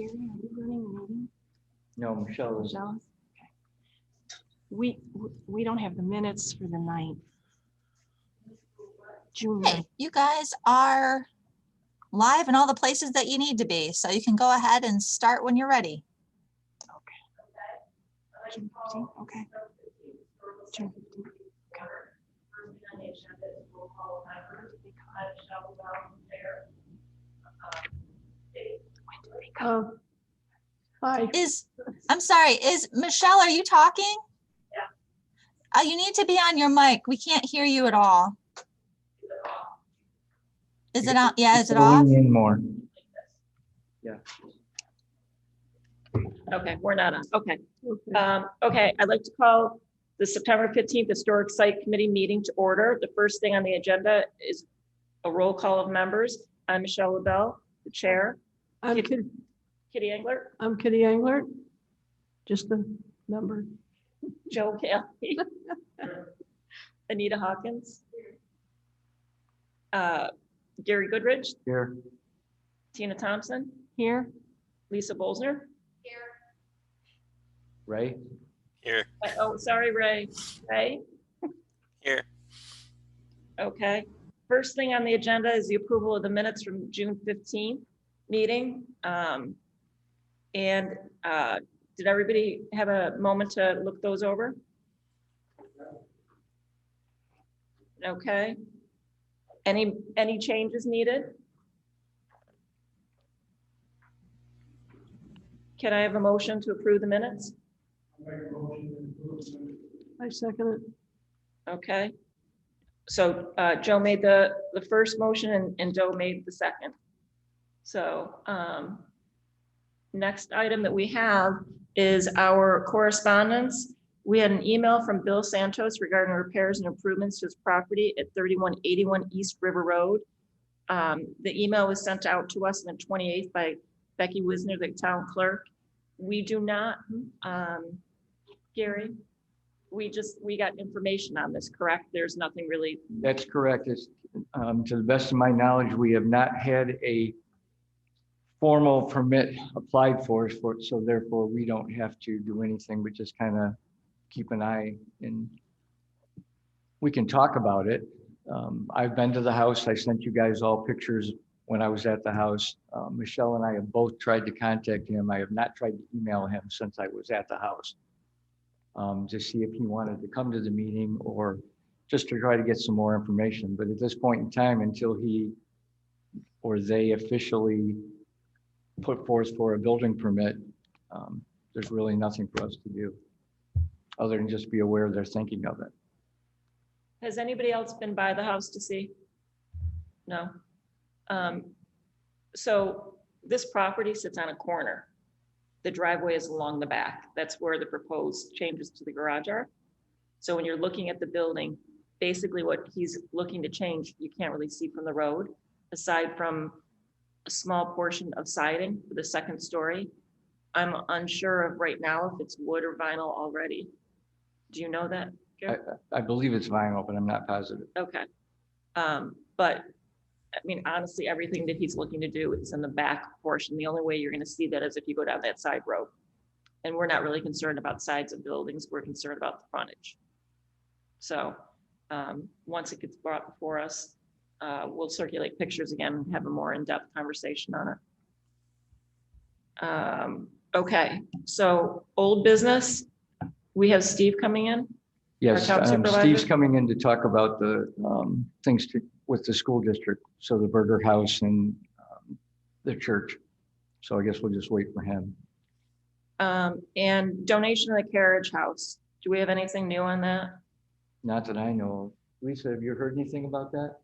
Gary, are you running the meeting? No, Michelle is. Michelle? Okay. We don't have the minutes for the 9th. June 9th. Hey, you guys are live in all the places that you need to be, so you can go ahead and start when you're ready. June 15th, okay. June 15th, okay. Hi. I'm sorry, is Michelle, are you talking? Yeah. You need to be on your mic. We can't hear you at all. Is it on? Yeah, is it off? In more. Yeah. Okay, we're not on. Okay. Okay, I'd like to call the September 15th Historic Site Committee meeting to order. The first thing on the agenda is a roll call of members. I'm Michelle LaBelle, the chair. I'm Kitty Englert. I'm Kitty Englert, just a member. Joe Kelly. Anita Hawkins. Gary Goodrich. Here. Tina Thompson. Here. Lisa Bolzner. Ray. Here. Oh, sorry, Ray. Ray. Here. Okay. First thing on the agenda is the approval of the minutes from June 15th meeting. Did everybody have a moment to look those over? Okay. Any changes needed? Can I have a motion to approve the minutes? I second it. Okay. So Joe made the first motion and Joe made the second. So next item that we have is our correspondence. We had an email from Bill Santos regarding repairs and improvements to his property at 3181 East River Road. The email was sent out to us on the 28th by Becky Wisner, the town clerk. We do not, Gary, we got information on this, correct? There's nothing really. That's correct. It's, to the best of my knowledge, we have not had a formal permit applied for us, so therefore we don't have to do anything, but just kind of keep an eye, and we can talk about it. I've been to the house. I sent you guys all pictures when I was at the house. Michelle and I have both tried to contact him. I have not tried to email him since I was at the house to see if he wanted to come to the meeting or just to try to get some more information. But at this point in time, until he or they officially put forth for a building permit, there's really nothing for us to do other than just be aware they're thinking of it. Has anybody else been by the house to see? No. So this property sits on a corner. The driveway is along the back. That's where the proposed changes to the garage are. So when you're looking at the building, basically what he's looking to change, you can't really see from the road, aside from a small portion of siding for the second story. I'm unsure of right now if it's wood or vinyl already. Do you know that, Joe? I believe it's vinyl, but I'm not positive. Okay. But I mean, honestly, everything that he's looking to do is in the back portion. The only way you're going to see that is if you go down that side road. And we're not really concerned about sides of buildings. We're concerned about the frontage. So once it gets brought before us, we'll circulate pictures again and have a more in-depth conversation on it. Okay, so old business. We have Steve coming in. Yes, Our town supervisor? Steve's coming in to talk about the things with the school district. So the Burger House and the church. So I guess we'll just wait for him. And donation of the Carriage House. Do we have anything new on that? Not that I know of. Lisa, have you heard anything about that?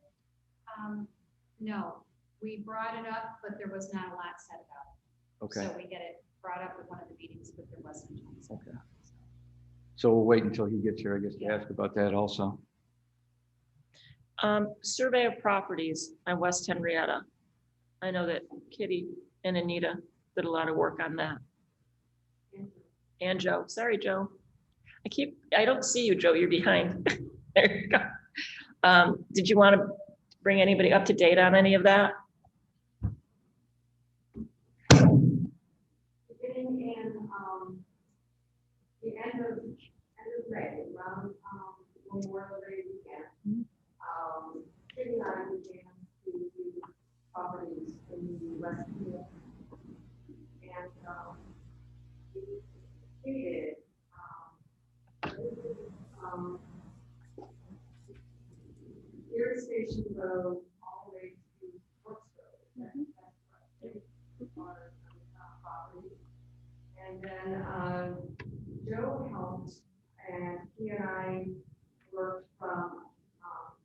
No, we brought it up, but there was not a lot said about it. Okay. So we get it brought up at one of the meetings, but there wasn't. Okay. So we'll wait until he gets here, I guess, to ask about that also. Survey of properties on West Henrietta. I know that Kitty and Anita did a lot of work on that. And Joe, sorry, Joe. I don't see you, Joe, you're behind. There you go. Did you want to bring anybody up to date on any of that? the end of May, around Memorial Day weekend. Kitty and I began to do properties in the West Field. And we completed Erie Station Road all the way to Brooks Road. That's our property. And then Joe helped, and he and I worked from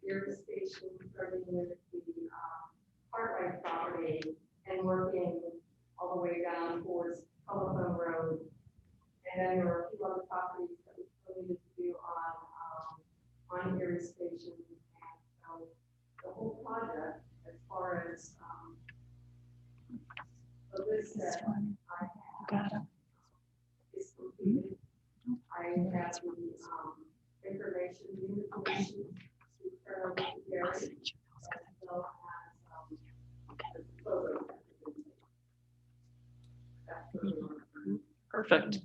Erie Station, starting with the Cartwrights property and working all the way down towards Cobblestone Road. And then there were a few other properties that we still needed to do on Erie Station. And so the whole project, as far as the list that I have is completed. I have the information, new information to turn over to Gary, as well as the photos. Perfect.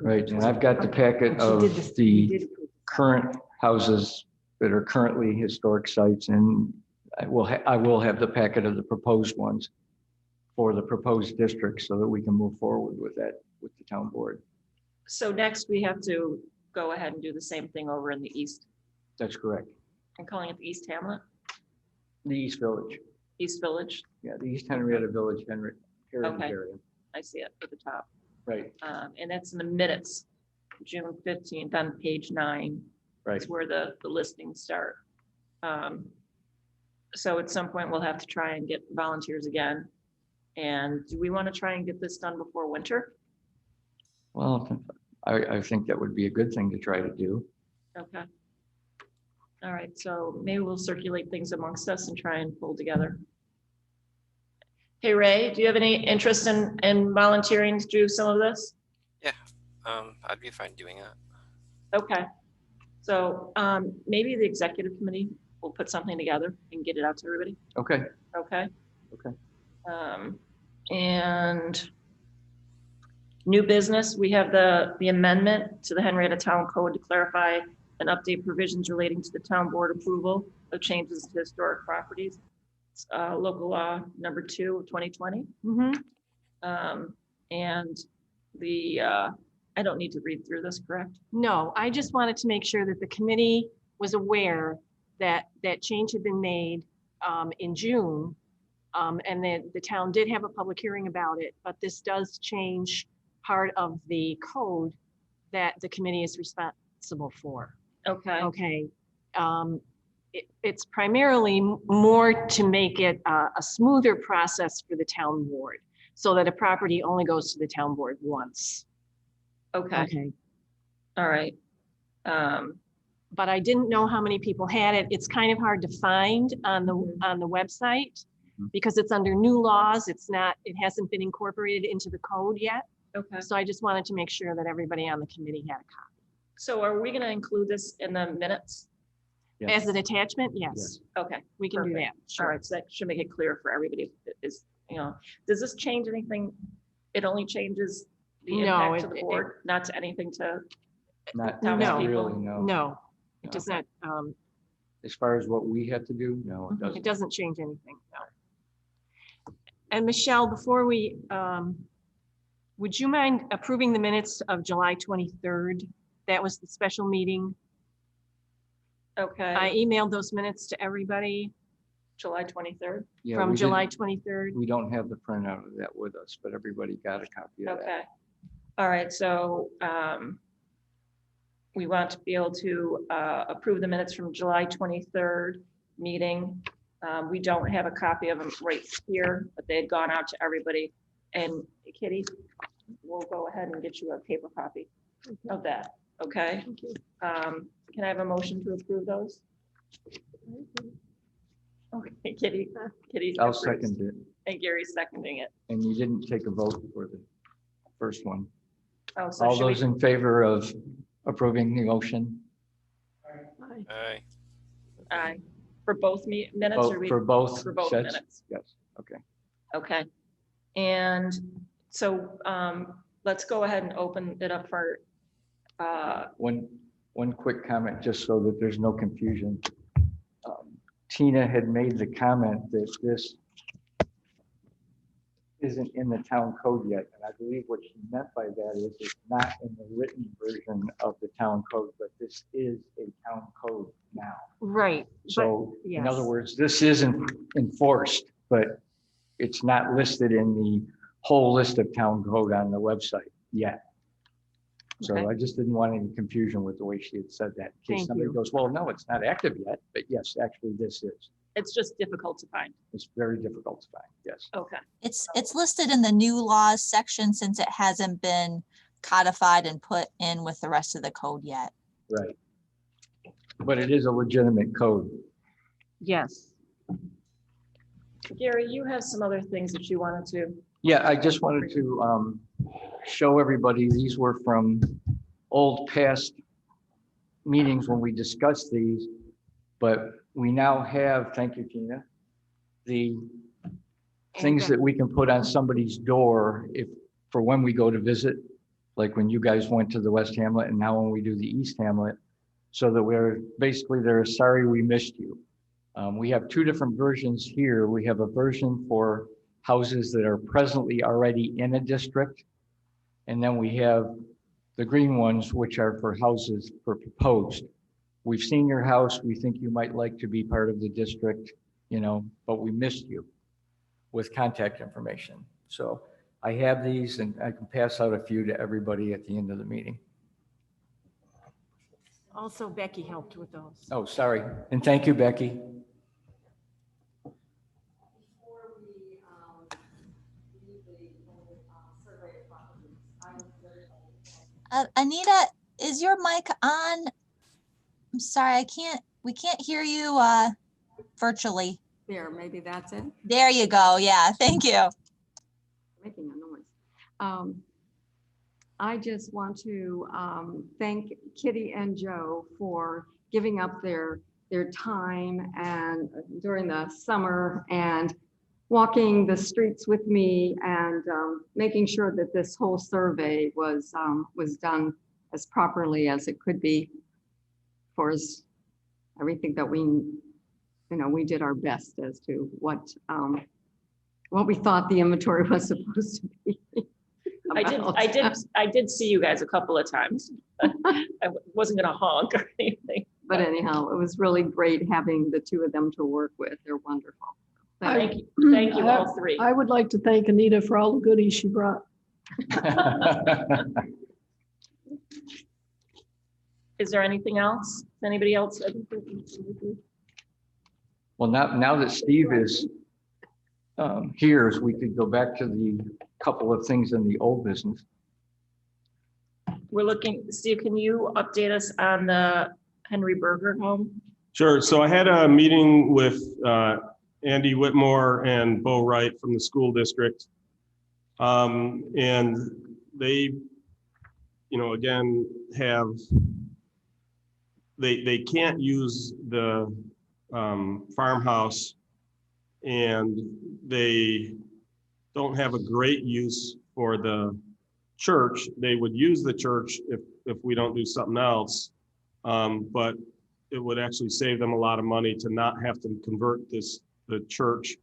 Right, and I've got the packet of the current houses that are currently historic sites, and I will have the packet of the proposed ones for the proposed district so that we can move forward with that with the town board. So next we have to go ahead and do the same thing over in the east. That's correct. I'm calling it the East Hamlet, The East Village. East Village. Yeah, the East Henrietta Village, Heritage Okay. area. I see it at the top. Right, And that's in the minutes, June 15th on page 9. right. That's where the listings start. So at some point we'll have to try and get volunteers again. And do we want to try and get this done before winter? Well, I think that would be a good thing to try to do. Okay. All right, so maybe we'll circulate things amongst us and try and pull together. Hey, Ray, do you have any interest in volunteering to do some of this? I'd be fine doing that. Okay. So maybe the executive committee will put something together and get it out to everybody. Okay, Okay. okay. And new business, we have the amendment to the Henrietta Town Code to clarify and update provisions relating to the town board approval of changes to historic properties. Local law number 2 of 2020. And the, I don't need to read through this, correct? No, I just wanted to make sure that the committee was aware that that change had been made in June. And that the town did have a public hearing about it, but this does change part of the code that the committee is responsible for. Okay. Okay. It's primarily more to make it a smoother process for the town board, so that a property only goes to the town board once. Okay. Okay. All right. But I didn't know how many people had it. It's kind of hard to find on the website because it's under new laws. It hasn't been incorporated into the code yet. Okay. So I just wanted to make sure that everybody on the committee had a copy. So are we going to include this in the minutes? Yes. As an attachment, yes, Okay. we can do Perfect. that. All Sure. right. So that should make it clear for everybody. Is, does this change anything? It only changes the No, impact to the board, not to anything to, Not No. really, no. No, it does not. As far as what we have to do, no, it It doesn't. doesn't change anything, no. And Michelle, before we, would you mind approving the minutes of July 23rd? That was the special meeting. okay, I emailed those minutes to everybody July 23rd. Yeah, from we July didn't- 23rd. We don't have the printout of that with us, but everybody got a copy of that. Okay. All right. So we want to be able to approve the minutes from July 23rd meeting. We don't have a copy of them right here, but they had gone out to everybody. And Kitty, we'll go ahead and get you a paper copy of that. Okay. Can I have a motion to approve those? Okay, Kitty. I'll approves. second it. And Gary's seconding it. And you didn't take a vote for the first one. Oh, so All should we- those in favor of approving the motion? Aye. Aye. For both minutes or we? For both For both sets? minutes. Yes, okay. Okay. And so let's go ahead and open it up for One quick comment, just so that there's no confusion. Tina had made the comment that this isn't in the town code yet, and I believe what she meant by that is it's not in the written version of the town code, but this is a town code now. Right. So but- in other yes. words, this isn't enforced, but it's not listed in the whole list of town code on the website yet. So Okay. I just didn't want any confusion with the way she had said that. In Thank case somebody you. goes, well, no, it's not active yet, but yes, actually this is. It's just difficult to find. It's very difficult to find, yes. Okay. It's listed in the new laws section since it hasn't been codified and put in with the rest of the code yet. Right. But it is a legitimate code. Yes. Gary, you have some other things that you wanted to. Yeah, I just wanted to show everybody, these were from old past meetings when we discussed these, but we now have, thank you, Tina, the things that we can put on somebody's door if, for when we go to visit, like when you guys went to the West Hamlet and now when we do the East Hamlet, so that we're basically, they're sorry we missed you. We have two different versions here. We have a version for houses that are presently already in a district. And then we have the green ones, which are for houses for proposed. We've seen your house. We think you might like to be part of the district, you know, but we missed you with contact information. So I have these and I can pass out a few to everybody at the end of the meeting. Also, Becky helped with those. Oh, sorry. And thank you, Becky. Before we leave the survey of properties, I was very Anita, is your mic on? I'm sorry, we can't hear you virtually. there. Maybe that's it. There you go. Yeah, thank you. Making a noise. I just want to thank Kitty and Joe for giving up their time and during the summer and walking the streets with me and making sure that this whole survey was done as properly as it could be. For everything that we did our best as to what we thought the inventory was supposed to be. I did see you guys a couple of times. I wasn't gonna honk or anything. But anyhow, it was really great having the two of them to work with. They're wonderful. Thank you. Thank you all three. I would like to thank Anita for all the goodies she brought. Is there anything else? Anybody else? Well, now that Steve is here, we could go back to the couple of things in the old business. We're looking, Steve, can you update us on the Henry Berger home? Sure. So I had a meeting with Andy Whitmore and Bo Wright from the school district. And they, again, they can't use the farmhouse, and they don't have a great use for the church. They would use the church if we don't do something else, but it would actually save them a lot of money to not have to convert the church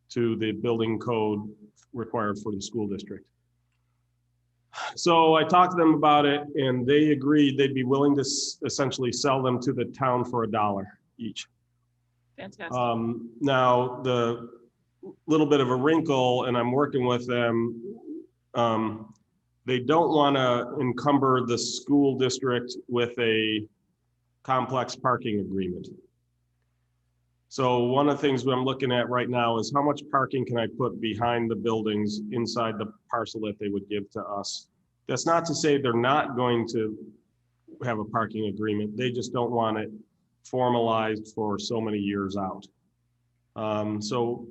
to the building code required for the school district. So I talked to them about it, and they agreed they'd be willing to essentially sell them to the town for $1 each. Fantastic. Now, the little bit of a wrinkle, and I'm working with them, they don't want to encumber the school district with a complex parking agreement. So one of the things I'm looking at right now is how much parking can I put behind the buildings inside the parcel that they would give to us? That's not to say they're not going to have a parking agreement. They just don't want it formalized for so many years out. So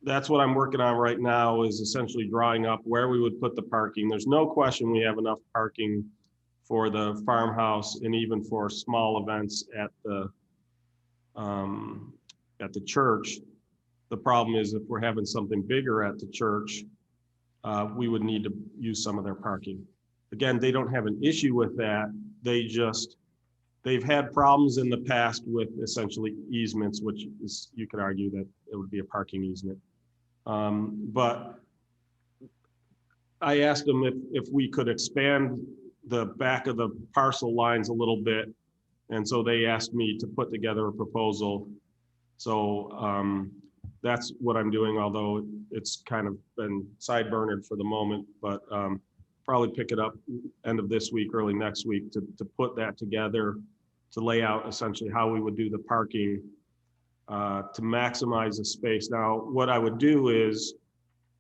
that's what I'm working on right now, is essentially drawing up where we would put the parking. There's no question we have enough parking for the farmhouse and even for small events at the church. The problem is if we're having something bigger at the church, we would need to use some of their parking. Again, they don't have an issue with that, they've had problems in the past with essentially easements, which is, you could argue that it would be a parking easement. But I asked them if we could expand the back of the parcel lines a little bit. And so they asked me to put together a proposal. So that's what I'm doing, although it's kind of been sideburnered for the moment, but probably pick it up end of this week, early next week to put that together, to lay out essentially how we would do the parking to maximize the space. Now, what I would do is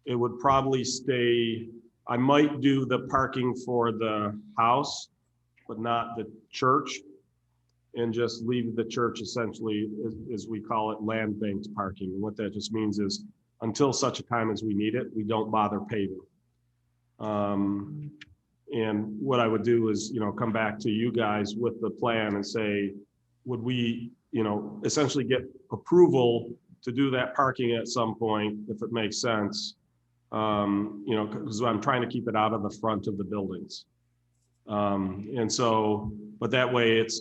it would probably stay, I might do the parking for the house, but not the church, and just leave the church essentially, as we call it, land banked parking. And what that just means is until such a time as we need it, we don't bother paving. And what I would do is, come back to you guys with the plan and say, would we, essentially get approval to do that parking at some point, if it makes sense. Because I'm trying to keep it out of the front of the buildings. And so, but that way it's,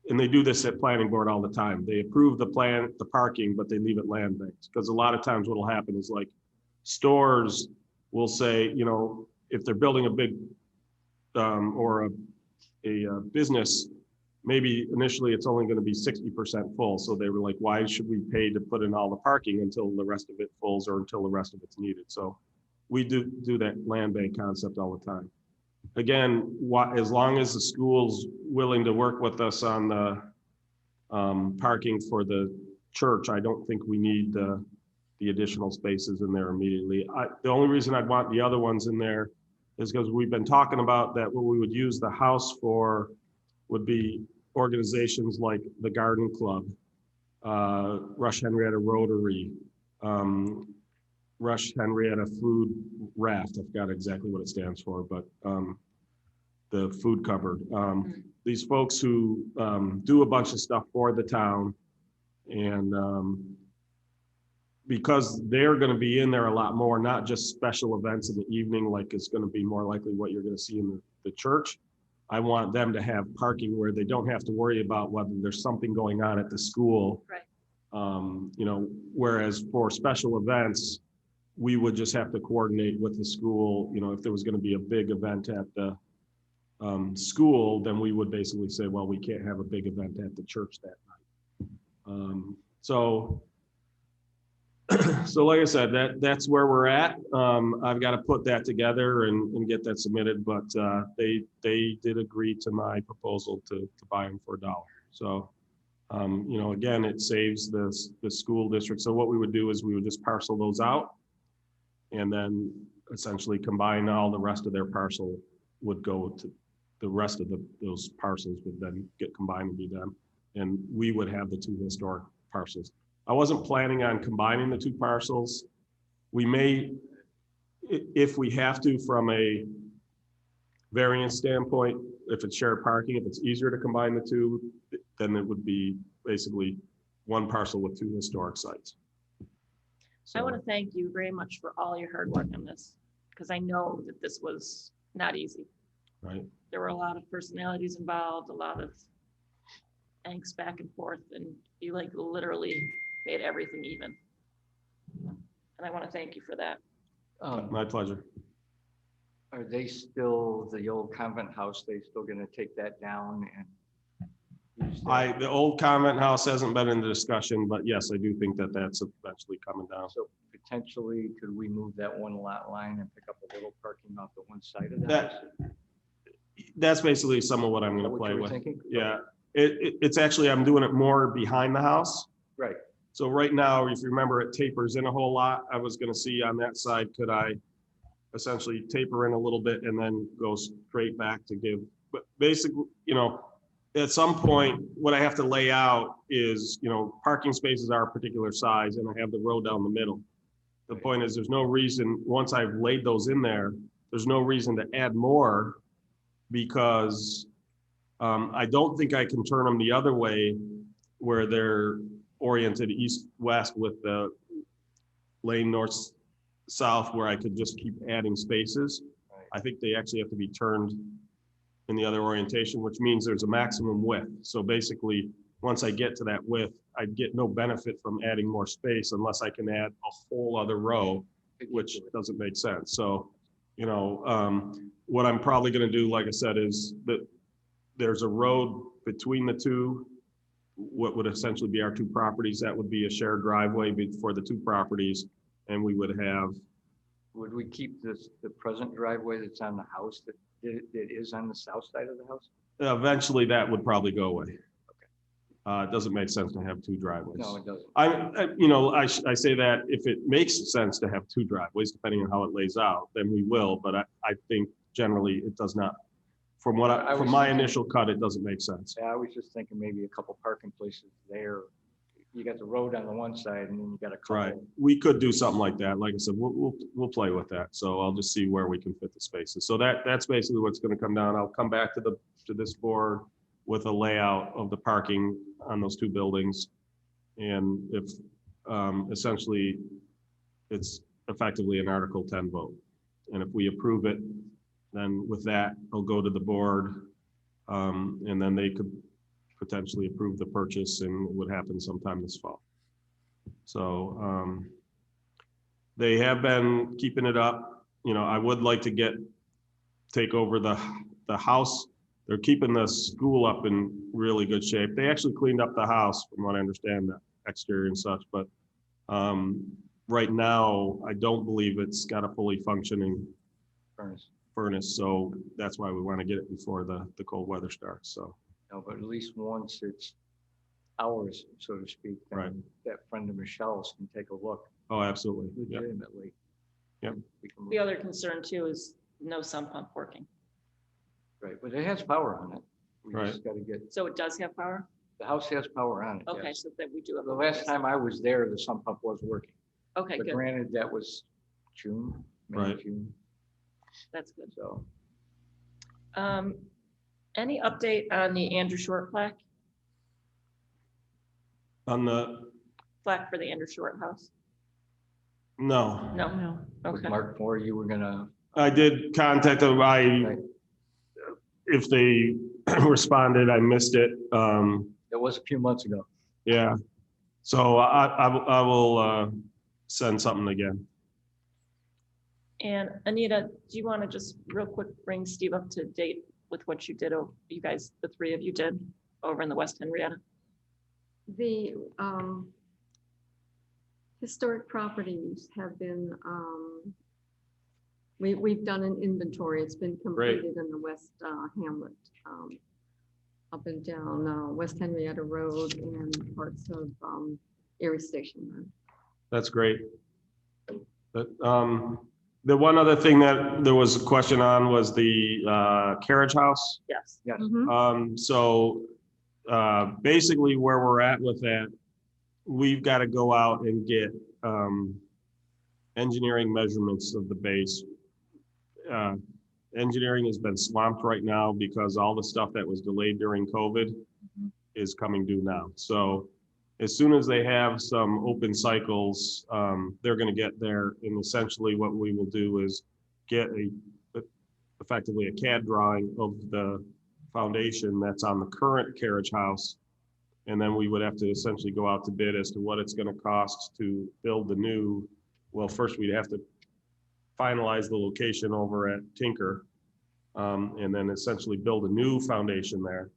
and they do this at planning board all the time. They approve the parking, but they leave it land banked. Because a lot of times what will happen is like stores will say, if they're building a big or a business, maybe initially it's only going to be 60% full. So they were like, why should we pay to put in all the parking until the rest of it fills or until the rest of it's needed? So we do that land bank concept all the time. Again, as long as the school's willing to work with us on the parking for the church, I don't think we need the additional spaces in there immediately. The only reason I'd want the other ones in there is because we've been talking about that what we would use the house for would be organizations like the Garden Club, Rush Henrietta Rotary, Rush Henrietta Food Raft. I forgot exactly what it stands for, but the food cupboard. These folks who do a bunch of stuff for the town, and because they're going to be in there a lot more, not just special events in the evening, like it's going to be more likely what you're going to see in the church. I want them to have parking where they don't have to worry about whether there's something going on at the school. Right. Whereas for special events, we would just have to coordinate with the school. If there was going to be a big event at the school, then we would basically say, well, we can't have a big event at the church that night. So like I said, that's where we're at. I've got to put that together and get that submitted, but they did agree to my proposal to buy them for $1. So, again, it saves the school district. So what we would do is we would just parcel those out, and then essentially combine all the rest of their parcel would go to the rest of those parcels would then get combined and be done. And we would have the 2 historic parcels. I wasn't planning on combining the 2 parcels. We may, if we have to, from a variance standpoint, if it's shared parking, if it's easier to combine the 2, then it would be basically 1 parcel with 2 historic sites. I want to thank you very much for all your hard work on this, because I know that this was not easy. Right. There were a lot of personalities involved, a lot of angst back and forth, and you literally made everything even. And I want to thank you for that. My pleasure. Are they still, the old convent house, they still going to take that down and use that? The old convent house hasn't been in the discussion, but yes, I do think that that's eventually coming down. So potentially, could we move that 1 lot line and pick up a little parking off the one side of the house? That's basically some of what I'm going to play with. Thinking? Yeah, it's actually, I'm doing it more behind the house. Right. So right now, if you remember, it tapers in a whole lot. I was going to see on that side, could I essentially taper in a little bit and then go straight back to give, but basically, at some point, what I have to lay out is, parking spaces are a particular size and I have the road down the middle. The point is, there's no reason, once I've laid those in there, there's no reason to add more, because I don't think I can turn them the other way where they're oriented east-west with the lane north-south, where I could just keep adding spaces. Right. I think they actually have to be turned in the other orientation, which means there's a maximum width. So basically, once I get to that width, I'd get no benefit from adding more space unless I can add a whole other row, which doesn't make sense. So, you know, what I'm probably going to do, like I said, is that there's a road between the two, what would essentially be our two properties. That would be a shared driveway for the two properties. And we would have, Would we keep the present driveway that's on the house that is on the south side of the house? eventually that would probably go away. It doesn't make sense to have two driveways. No, it doesn't. I say that if it makes sense to have two driveways, depending on how it lays out, then we will, but I think generally it does not. From my initial cut, it doesn't make sense. Yeah, I was just thinking maybe a couple parking places there. You got the road on the one side and then you got a couple. Right. We could do something like that. Like I said, we'll play with that. So I'll just see where we can fit the spaces. So that's basically what's going to come down. I'll come back to this board with a layout of the parking on those two buildings. And if essentially it's effectively an Article 10 vote. And if we approve it, then with that, I'll go to the board and then they could potentially approve the purchase, and it would happen sometime this fall. So they have been keeping it up. You know, I would like to take over the house. They're keeping the school up in really good shape. They actually cleaned up the house, from what I understand, the exterior and such. But right now, I don't believe it's got a fully functioning furnace. So that's why we want to get it before the cold weather starts. So. No, but at least once it's ours, so to speak, then Right. that friend of Michelle's can take a look Oh, absolutely. Yep. legitimately. Yep. The other concern too is no sump pump working. Right, but it has power on it. We Right. just got to get, So it does have power? the house has power on it. Okay, yes. so that we do have. The last time I was there, the sump pump was working. Okay, But good. granted, that was June, May, Right. June, That's good. so. Any update on the Andrew Short plaque? On the, Plaque for the Andrew Short house? no, No? No. With Okay. Mark Moore, you were gonna, I did contact them. right, If they responded, I missed it. that was a few months ago. Yeah. So I will send something again. And Anita, do you want to just real quick bring Steve up to date with what you did, you guys, the three of you did over in the West Henrietta? The historic properties have been, we've done an inventory. It's been completed in the West Hamlet, up and down West Henrietta Road and parts of Erie Station Road. That's great. But the one other thing that there was a question on was the Carriage House. Yes. Yes, So basically where we're at with that, we've got to go out and get engineering measurements of the base. Engineering has been swamped right now because all the stuff that was delayed during COVID is coming due now. So as soon as they have some open cycles, they're going to get there. And essentially what we will do is get effectively a CAD drawing of the foundation that's on the current Carriage House. And then we would have to essentially go out to bid as to what it's going to cost to build the new. Well, first we'd have to finalize the location over at Tinker, and then essentially build a new foundation there,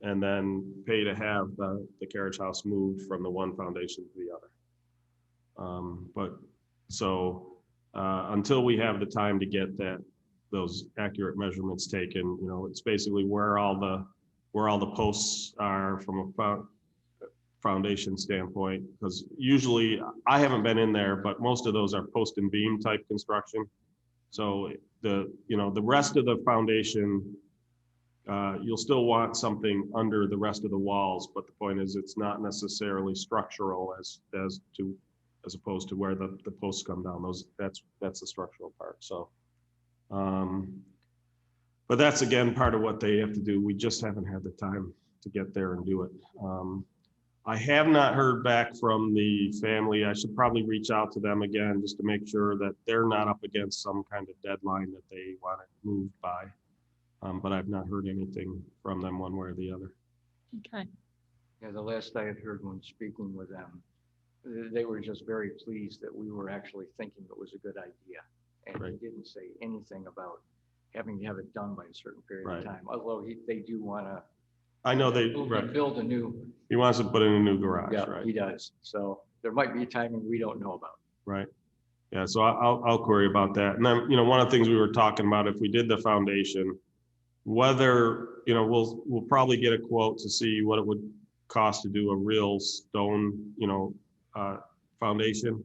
and then pay to have the Carriage House moved from the one foundation to the other. Until we have the time to get those accurate measurements taken, it's basically where all the posts are from a foundation standpoint, because usually I haven't been in there, but most of those are post and beam type construction. So the rest of the foundation, you'll still want something under the rest of the walls, but the point is it's not necessarily structural as opposed to where the posts come down. That's the structural part. So, but that's again part of what they have to do. We just haven't had the time to get there and do it. I have not heard back from the family. I should probably reach out to them again just to make sure that they're not up against some kind of deadline that they want it moved by. But I've not heard anything from them one way or the other. Okay. Yeah, the last I had heard when speaking with them, they were just very pleased that we were actually thinking it was a good idea. And Right. he didn't say anything about having to have it done by a certain period Right. of time, although they do want to I know they, build a new, he wants to put in a new garage, yeah, right? he does. So there might be timing we don't know about. Right. Yeah, so I'll query about that. And then, one of the things we were talking about, if we did the foundation, whether, we'll probably get a quote to see what it would cost to do a real stone, foundation.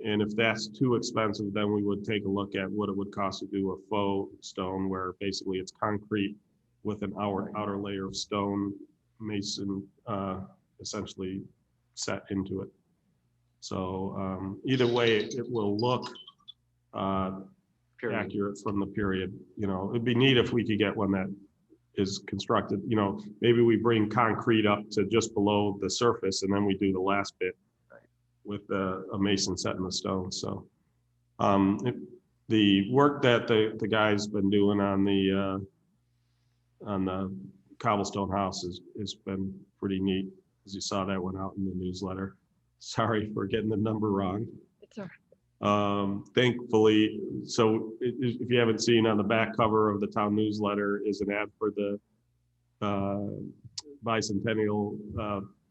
And if that's too expensive, then we would take a look at what it would cost to do a faux stone, where basically it's concrete with an outer layer of stone mason, essentially set into it. So either way, it will look Period. accurate from the period. It'd be neat if we could get one that is constructed, maybe we bring concrete up to just below the surface and then we do the last bit with a mason set in the stone. So the work that the guy's been doing on the Cobblestone house has been pretty neat, as you saw that went out in the newsletter. Sorry for getting the number wrong. It's all right. Thankfully, so if you haven't seen, on the back cover of the town newsletter is an ad for the bicentennial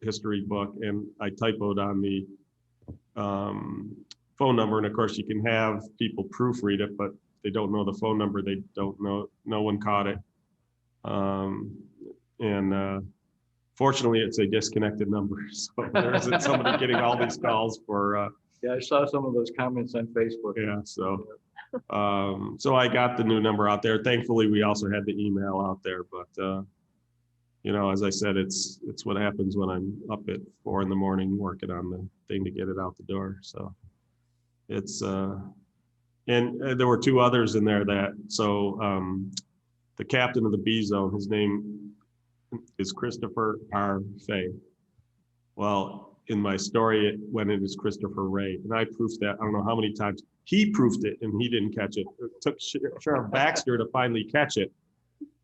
history book, and I typoed on the phone number, and of course you can have people proofread it, but they don't know the phone number, they don't know, no one caught it. Fortunately, it's a disconnected number, so there isn't somebody getting all these calls for Yeah, I saw some of those comments on Facebook. yeah, so I got the new number out there. Thankfully, we also had the email out there, but as I said, it's what happens when I'm up at 4 a.m. working on the thing to get it out the door. So it's and there were 2 others in there the captain of the B zone, his name is Christopher R. Fay. Well, in my story, it went in as Christopher Ray, and I proofed that I don't know how many times. He proofed it, and he didn't catch it. It took Sheriff Baxter to finally catch it,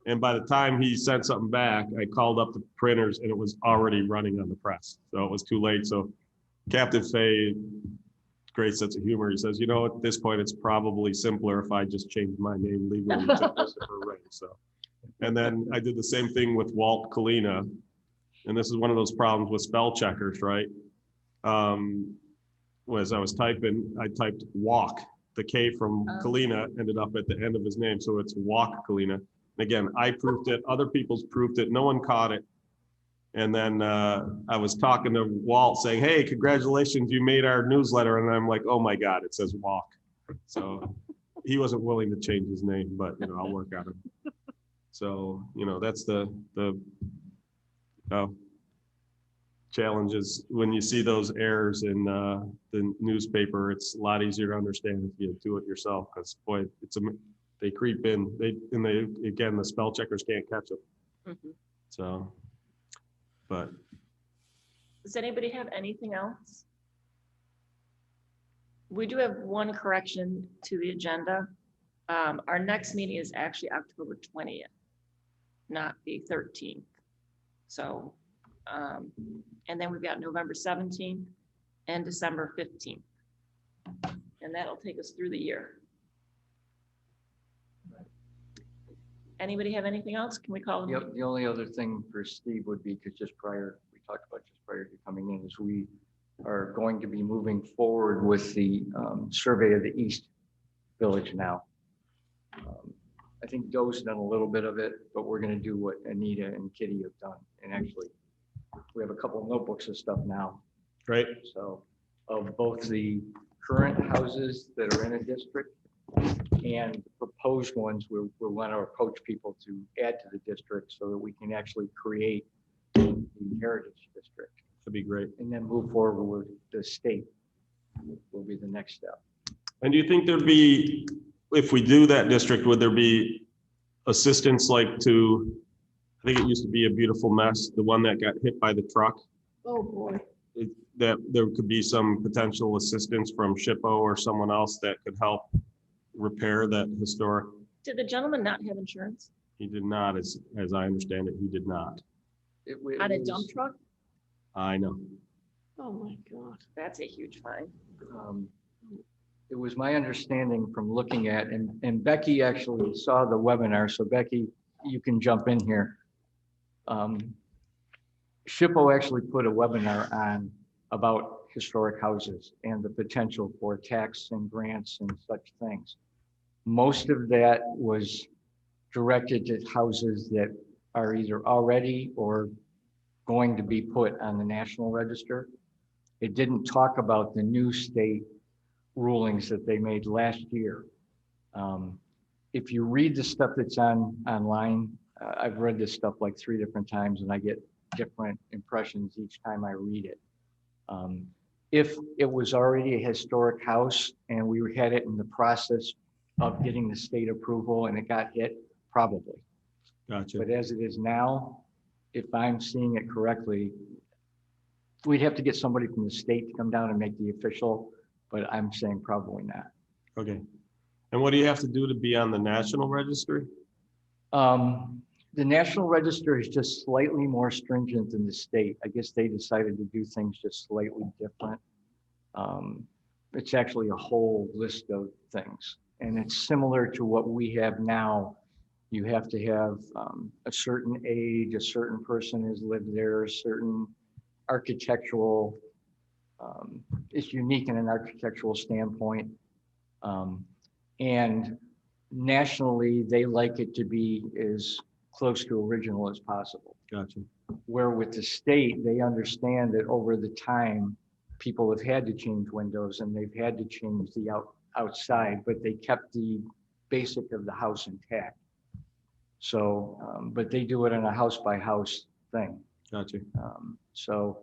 and by the time he sent something back, I called up the printers, and it was already running on the press, so it was too late. So Captain Fay, great sense of humor, he says, at this point, it's probably simpler if I just change my name legally to Christopher Ray. So, and then I did the same thing with Walt Kalina. And this is one of those problems with spell checkers, right? As I was typing, I typed walk. The K from Kalina ended up at the end of his name, so it's walk Kalina. And again, I proofed it, other people's proofed it, no one caught it. And then I was talking to Walt saying, hey, congratulations, you made our newsletter. And I'm like, oh my God, it says walk. So he wasn't willing to change his name, but I'll work on it. So, that's the challenges when you see those errors in the newspaper. It's a lot easier to understand if you do it yourself, because boy, they creep in. Again, the spell checkers can't catch them. Mhm. So, but Does anybody have anything else? We do have one correction to the agenda. Our next meeting is actually October 20th, not the 13th. So, and then we've got November 17th and December 15th. And that'll take us through the year. Anybody have anything else? Can we call them? Yep, the only other thing for Steve would be, because we talked about just prior to coming in, is we are going to be moving forward with the survey of the East Village now. I think Doe's done a little bit of it, but we're going to do what Anita and Kitty have done. And actually, we have a couple of notebooks of stuff now. right. So of both the current houses that are in a district and proposed ones, we want to approach people to add to the district so that we can actually create the heritage district. That'd be great. And then move forward with the state will be the next step. And do you think there'd be, if we do that district, would there be assistance like to, I think it used to be a beautiful mess, the one that got hit by the truck, Oh, boy. that there could be some potential assistance from SHPO or someone else that could help repair that historic? Did the gentleman not have insurance? He did not, as I understand it, he did not. On a dump truck? I know. Oh, my God. That's a huge fine. It was my understanding from looking at, and Becky actually saw the webinar, so Becky, you can jump in here. SHPO actually put a webinar on about historic houses and the potential for tax and grants and such things. Most of that was directed to houses that are either already or going to be put on the National Register. It didn't talk about the new state rulings that they made last year. If you read the stuff that's online, I've read this stuff like 3 different times and I get different impressions each time I read it. If it was already a historic house and we had it in the process of getting the state approval and it got hit, probably. Gotcha. But as it is now, if I'm seeing it correctly, we'd have to get somebody from the state to come down and make the official, but I'm saying probably not. Okay. And what do you have to do to be on the National Registry? The National Register is just slightly more stringent than the state. I guess they decided to do things just slightly different. It's actually a whole list of things. And it's similar to what we have now. You have to have a certain age, a certain person has lived there, a certain architectural, it's unique in an architectural standpoint. And nationally, they like it to be as close to original as possible. Gotcha. Where with the state, they understand that over the time, people have had to change windows and they've had to change the outside, but they kept the basic of the house intact. So, but they do it on a house by house thing. Gotcha. So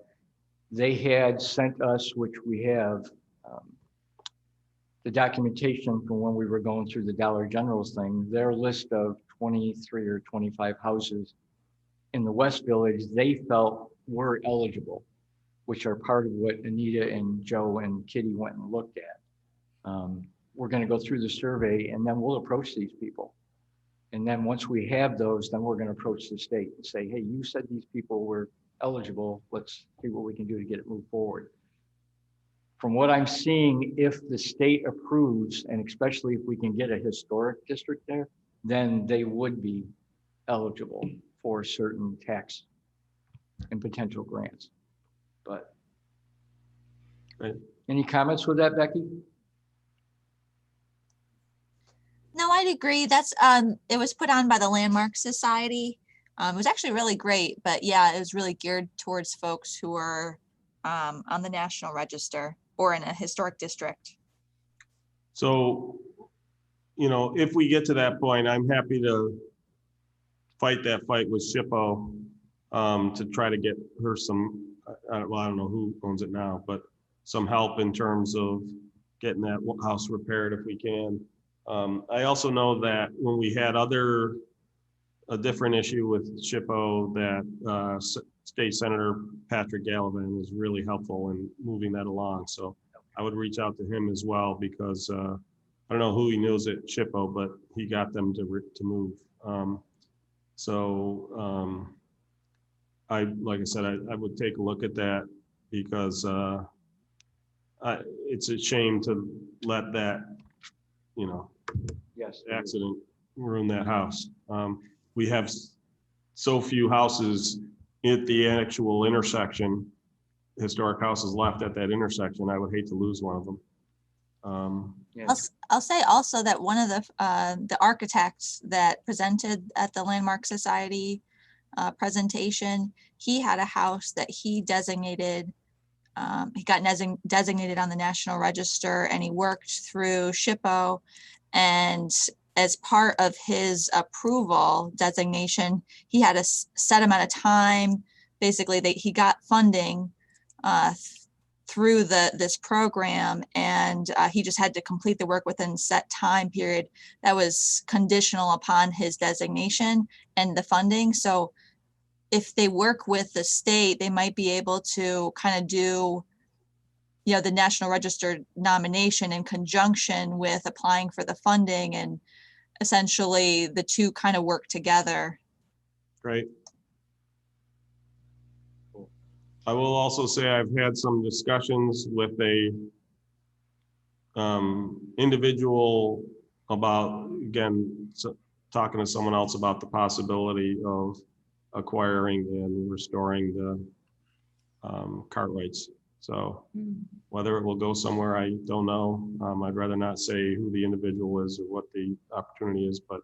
they had sent us, which we have, the documentation from when we were going through the Dollar General's thing, their list of 23 or 25 houses in the West Village, they felt were eligible, which are part of what Anita and Joe and Kitty went and looked at. We're going to go through the survey and then we'll approach these people. And then once we have those, then we're going to approach the state and say, hey, you said these people were eligible. Let's see what we can do to get it moved forward. From what I'm seeing, if the state approves, and especially if we can get a historic district there, then they would be eligible for certain tax and potential grants. But Right. Any comments with that, Becky? No, I'd agree. That's it was put on by the Landmark Society. It was actually really great, but yeah, it was really geared towards folks who are on the National Register or in a historic district. So, you know, if we get to that point, I'm happy to fight that fight with SHPO to try to get her some, well, I don't know who owns it now, but some help in terms of getting that house repaired if we can. I also know that when we had a different issue with SHPO, that State Senator Patrick Gallivan was really helpful in moving that along. So I would reach out to him as well, because I don't know who he knows at SHPO, but he got them to move. Like I said, I would take a look at that, because it's a shame to let that, you know, Yes. accident ruin that house. We have so few houses at the actual intersection, historic houses left at that intersection. I would hate to lose one of them. Yes. I'll say also that one of the architects that presented at the Landmark Society presentation, he had a house that he designated. He got designated on the National Register, and he worked through SHPO. And as part of his approval designation, he had a set amount of time, basically, that he got funding through this program, and he just had to complete the work within set time period that was conditional upon his designation and the funding. So if they work with the state, they might be able to kind of do, you know, the National Register nomination in conjunction with applying for the funding. And essentially the two kind of work together. Great. I will also say I've had some discussions with a individual about, again, talking to someone else about the possibility of acquiring and restoring the Cartwrights. So whether it will go somewhere, I don't know. I'd rather not say who the individual is or what the opportunity is, but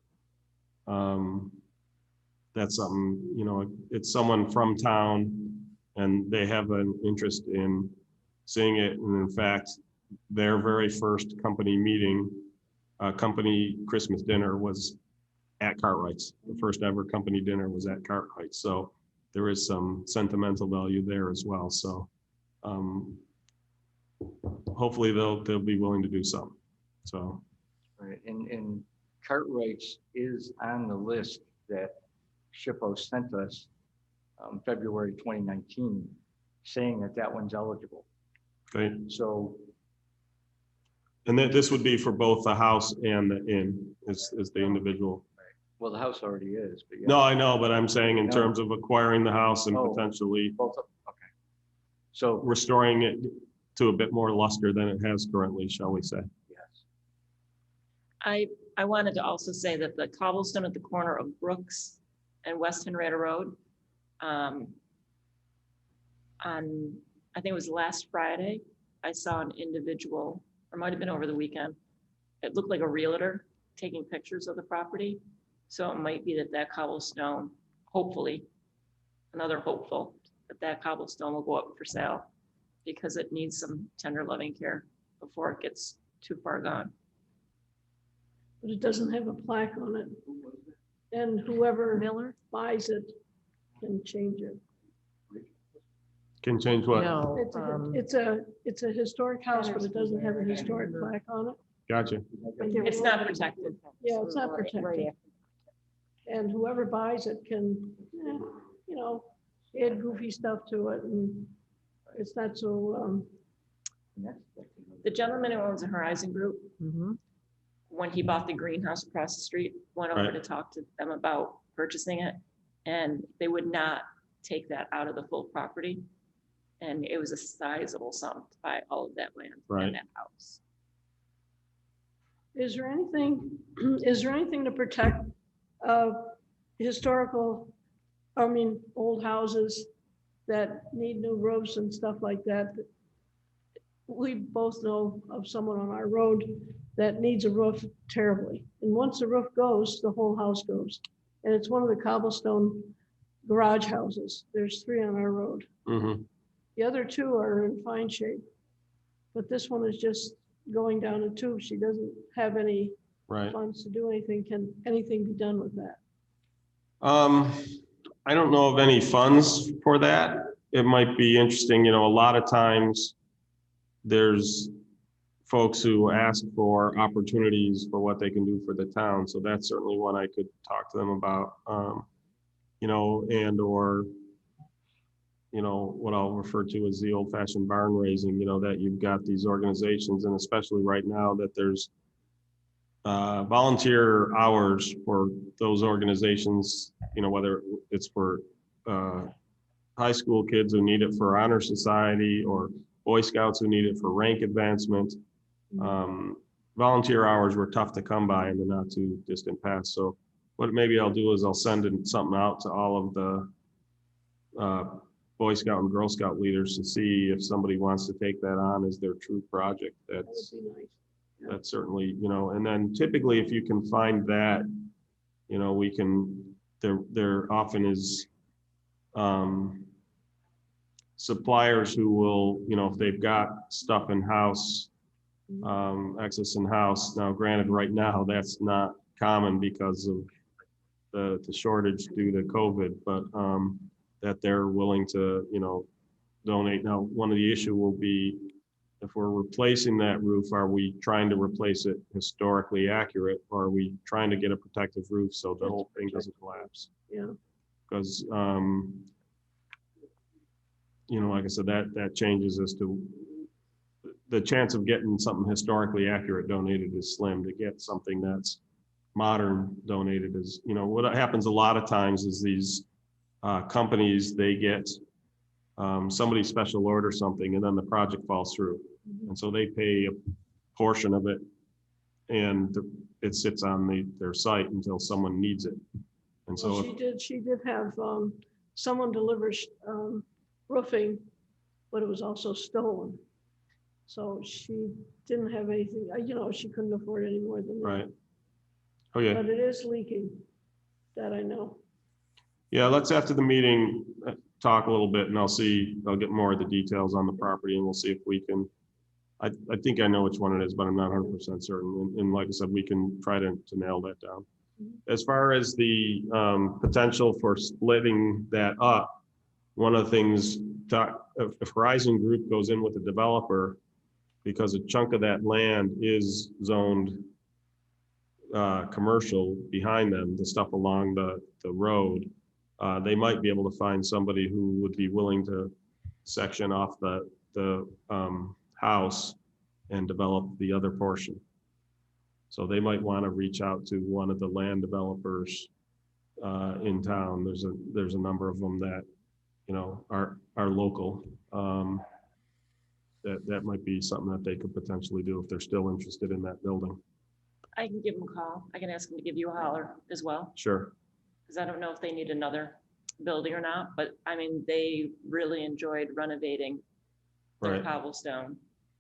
that's something, you know, it's someone from town and they have an interest in seeing it. And in fact, their very first company meeting, company Christmas dinner was at Cartwrights. The first ever company dinner was at Cartwrights. So there is some sentimental value there as well. So hopefully they'll be willing to do something. So. Right, and Cartwrights is on the list that SHPO sent us February 2019, saying that that one's eligible. Okay. So. And that this would be for both the house and the inn is the individual. Well, the house already is, but yeah. No, I know, but I'm saying in No. terms of acquiring the house and Oh. potentially Both of, okay. So, restoring it to a bit more luster than it has currently, shall we say. yes. I wanted to also say that the cobblestone at the corner of Brooks and West Henrietta Road, on, I think it was last Friday, I saw an individual, or might have been over the weekend. It looked like a realtor taking pictures of the property. So it might be that that cobblestone, hopefully, another hopeful, that cobblestone will go up for sale because it needs some tender loving care before it gets too far gone. But it doesn't have a plaque on it. And whoever Miller? buys it can change it. Can change what? No, It's a historic house, but it doesn't have a historic plaque on it. Gotcha. It's not protected. Yeah, it's not protected. And whoever buys it can, you know, add goofy stuff to it, and it's not so, The gentleman who owns the Horizon Group, Mhm. when he bought the greenhouse across the street, went over Right. to talk to them about purchasing it. And they would not take that out of the full property. And it was a sizable sum to buy all of that land Right. and that house. is there anything to protect historical, old houses that need new roofs and stuff like that? We both know of someone on our road that needs a roof terribly. And once the roof goes, the whole house goes. And it's one of the Cobblestone garage houses. There's 3 on our road. Mm-hmm. The other 2 are in fine shape. But this one is just going down a tube. She doesn't have any Right. funds to do anything. Can anything be done with that? I don't know of any funds for that. It might be interesting, you know, a lot of times there's folks who ask for opportunities for what they can do for the town. So that's certainly one I could talk to them about, you know, and or, you know, what I'll refer to as the old fashioned barn raising, you know, that you've got these organizations, and especially right now that there's volunteer hours for those organizations, you know, whether it's for high school kids who need it for honor society or Boy Scouts who need it for rank advancement. Volunteer hours were tough to come by in the not too distant past. So what maybe I'll do is I'll send something out to all of the Boy Scout and Girl Scout leaders to see if somebody wants to take that on as their true project. That would be nice. That's certainly, you know, and then typically if you can find that, you know, we can, there often is suppliers who will, you know, if they've got stuff in house, excess in house. Now, granted, right now that's not common because of the shortage due to COVID, but that they're willing to, you know, donate. Now, one of the issue will be if we're replacing that roof, are we trying to replace it historically accurate, or are we trying to get a protective roof so the whole thing doesn't collapse? Yeah. Because, you know, like I said, that changes as to the chance of getting something historically accurate donated is slim. To get something that's modern donated is, you know, what happens a lot of times is these companies, they get somebody special order something and then the project falls through. And so they pay a portion of it and it sits on their site until someone needs it. And so, Well, she did have someone deliver roofing, but it was also stolen. So she didn't have anything, you know, she couldn't afford any more than that. right. Oh, yeah. But it is leaking, that I know. Yeah, let's after the meeting, talk a little bit and I'll get more of the details on the property and we'll see if we can, I think I know which one it is, but I'm not 100% certain. And like I said, we can try to nail that down. As far as the potential for splitting that up, one of the things, if Horizon Group goes in with a developer, because a chunk of that land is zoned commercial behind them, the stuff along the road, they might be able to find somebody who would be willing to section off the house and develop the other portion. So they might want to reach out to one of the land developers in town. There's a number of them that, you know, are local. That might be something that they could potentially do if they're still interested in that building. I can give them a call. I can ask them to give you a holler as well, Sure. because I don't know if they need another building or not, but I mean, they really enjoyed renovating their Right. Cobblestone.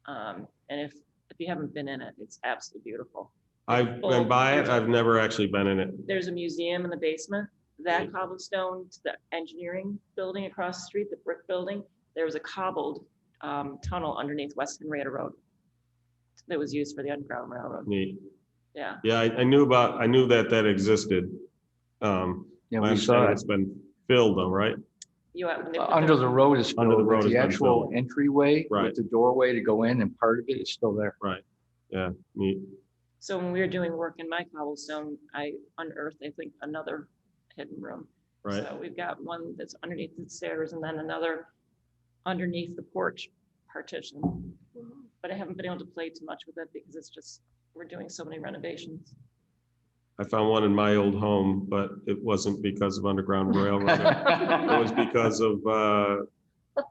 And if you haven't been in it, it's absolutely beautiful. I've been by it. I've never actually been in it. There's a museum in the basement. That Cobblestone to the engineering building across the street, the brick building, there was a cobbled tunnel underneath West Henrietta Road that was used for the Underground Railroad. Neat. Yeah. Yeah, I knew that existed. Yeah, My we saw understanding it. it's been filled though, right? Under the road is Under the filled, road but has the been actual filled. entryway Right. with the doorway to go in and part of it is still there. Right. Yeah, neat. So when we were doing work in my Cobblestone, I unearthed, I think, another hidden room. Right. So we've got one that's underneath the stairs and then another underneath the porch partition. But I haven't been able to play too much with it because it's just, we're doing so many renovations. I found one in my old home, but it wasn't because of Underground Railroad. It was because of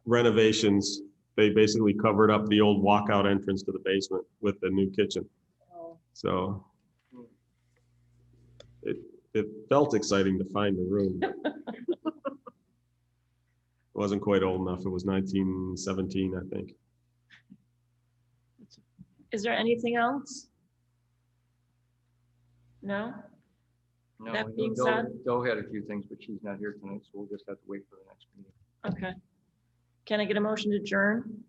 renovations. They basically covered up the old walkout entrance to the basement with the new kitchen. Oh. So it felt exciting to find the room. It wasn't quite old enough. It was 1917, I think. Is there anything else? No? No, That being Doe- said- Doe had a few things, but she's not here tonight, so we'll just have to wait for the next meeting. Okay. Can I get a motion to adjourn?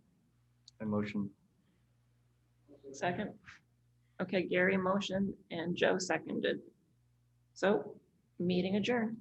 A motion. Second? Okay, Gary motion and Joe seconded. So, meeting adjourned.